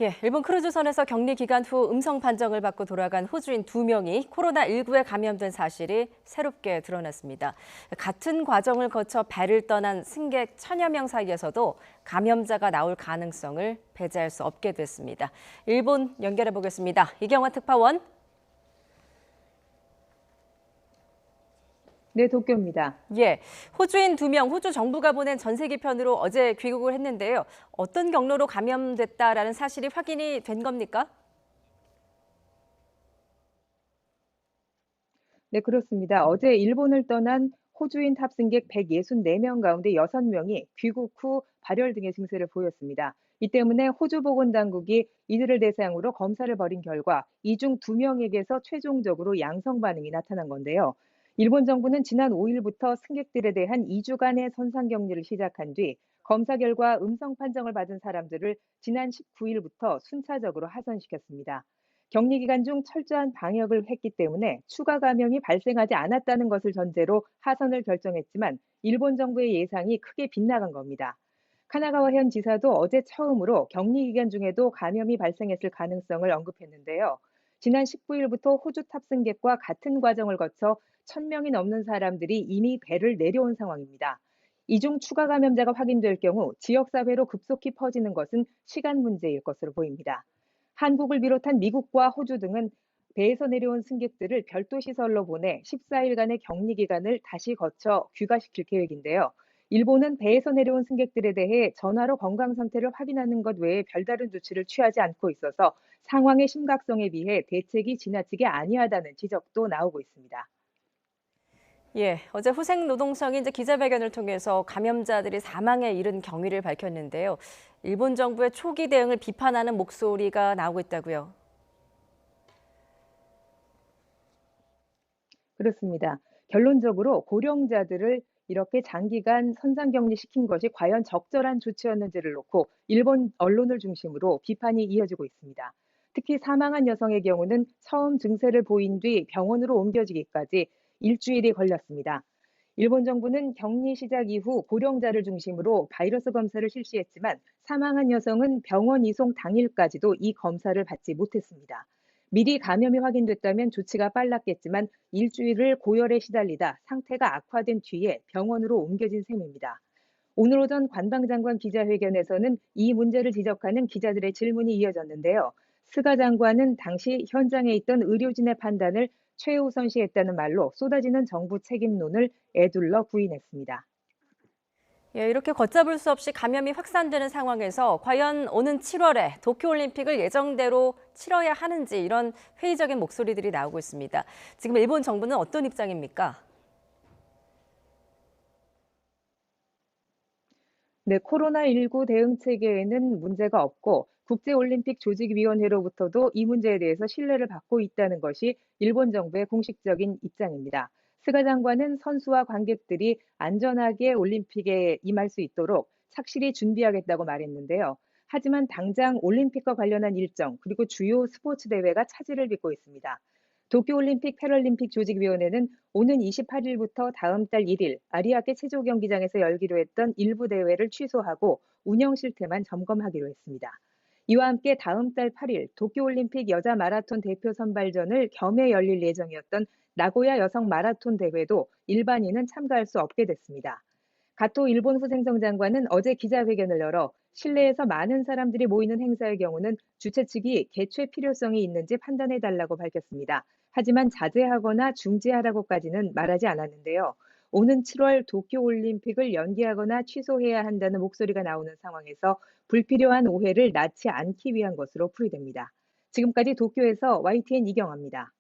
예, 일본 크루즈선에서 격리 기간 후 음성 판정을 받고 돌아간 호주인 2명이 코로나19에 감염된 사실이 새롭게 드러났습니다. 같은 과정을 거쳐 배를 떠난 승객 천여 명 사이에서도 감염자가 나올 가능성을 배제할 수 없게 됐습니다. 일본 연결해 보겠습니다. 이경화 특파원. 네, 도쿄입니다. 예, 호주인 2명, 호주 정부가 보낸 전세기편으로 어제 귀국을 했는데요. 어떤 경로로 감염됐다라는 사실이 확인이 된 겁니까? 네, 그렇습니다. 어제 일본을 떠난 호주인 탑승객 164명 가운데 6명이 귀국 후 발열 등의 증세를 보였습니다. 이 때문에 호주 보건당국이 이들을 대상으로 검사를 벌인 결과 이 중 2명에게서 최종적으로 양성 반응이 나타난 건데요. 일본 정부는 지난 5일부터 승객들에 대한 2주간의 선상격리를 시작한 뒤 검사 결과 음성 판정을 받은 사람들을 지난 19일부터 순차적으로 하선시켰습니다. 격리 기간 중 철저한 방역을 했기 때문에 추가 감염이 발생하지 않았다는 것을 전제로 하선을 결정했지만 일본 정부의 예상이 크게 빗나간 겁니다. 카나가와 현 지사도 어제 처음으로 격리 기간 중에도 감염이 발생했을 가능성을 언급했는데요. 지난 19일부터 호주 탑승객과 같은 과정을 거쳐 1,000명이 넘는 사람들이 이미 배를 내려온 상황입니다. 이 중 추가 감염자가 확인될 경우 지역사회로 급속히 퍼지는 것은 시간 문제일 것으로 보입니다. 한국을 비롯한 미국과 호주 등은 배에서 내려온 승객들을 별도 시설로 보내 14일간의 격리 기간을 다시 거쳐 귀가시킬 계획인데요. 일본은 배에서 내려온 승객들에 대해 전화로 건강 상태를 확인하는 것 외에 별다른 조치를 취하지 않고 있어서 상황의 심각성에 비해 대책이 지나치게 아니하다는 지적도 나오고 있습니다. 예, 어제 후생노동성이 이제 기자회견을 통해서 감염자들이 사망에 이른 경위를 밝혔는데요. 일본 정부의 초기 대응을 비판하는 목소리가 나오고 있다고요. 그렇습니다. 결론적으로 고령자들을 이렇게 장기간 선상격리 시킨 것이 과연 적절한 조치였는지를 놓고 일본 언론을 중심으로 비판이 이어지고 있습니다. 특히 사망한 여성의 경우는 처음 증세를 보인 뒤 병원으로 옮겨지기까지 일주일이 걸렸습니다. 일본 정부는 격리 시작 이후 고령자를 중심으로 바이러스 검사를 실시했지만 사망한 여성은 병원 이송 당일까지도 이 검사를 받지 못했습니다. 미리 감염이 확인됐다면 조치가 빨랐겠지만 일주일을 고열에 시달리다 상태가 악화된 뒤에 병원으로 옮겨진 셈입니다. 오늘 오전 관방장관 기자회견에서는 이 문제를 지적하는 기자들의 질문이 이어졌는데요. 스가 장관은 당시 현장에 있던 의료진의 판단을 최우선시했다는 말로 쏟아지는 정부 책임론을 에둘러 부인했습니다. 예, 이렇게 걷잡을 수 없이 감염이 확산되는 상황에서 과연 오는 7월에 도쿄올림픽을 예정대로 치러야 하는지 이런 회의적인 목소리들이 나오고 있습니다. 지금 일본 정부는 어떤 입장입니까? 네, 코로나19 대응 체계에는 문제가 없고 국제올림픽 조직위원회로부터도 이 문제에 대해서 신뢰를 받고 있다는 것이 일본 정부의 공식적인 입장입니다. 스가 장관은 선수와 관객들이 안전하게 올림픽에 임할 수 있도록 착실히 준비하겠다고 말했는데요. 하지만 당장 올림픽과 관련한 일정 그리고 주요 스포츠 대회가 차질을 빚고 있습니다. 도쿄올림픽 패럴림픽 조직위원회는 오는 28일부터 다음 달 1일 아리아케 체조 경기장에서 열기로 했던 일부 대회를 취소하고 운영 실태만 점검하기로 했습니다. 이와 함께 다음 달 8일 도쿄올림픽 여자 마라톤 대표 선발전을 겸해 열릴 예정이었던 나고야 여성 마라톤 대회도 일반인은 참가할 수 없게 됐습니다. 가토 일본 후생성 장관은 어제 기자회견을 열어 실내에서 많은 사람들이 모이는 행사의 경우는 주최 측이 개최 필요성이 있는지 판단해달라고 밝혔습니다. 하지만 자제하거나 중지하라고까지는 말하지 않았는데요. 오는 7월 도쿄올림픽을 연기하거나 취소해야 한다는 목소리가 나오는 상황에서 불필요한 오해를 낳지 않기 위한 것으로 풀이됩니다. 지금까지 도쿄에서 YTN 이경아입니다.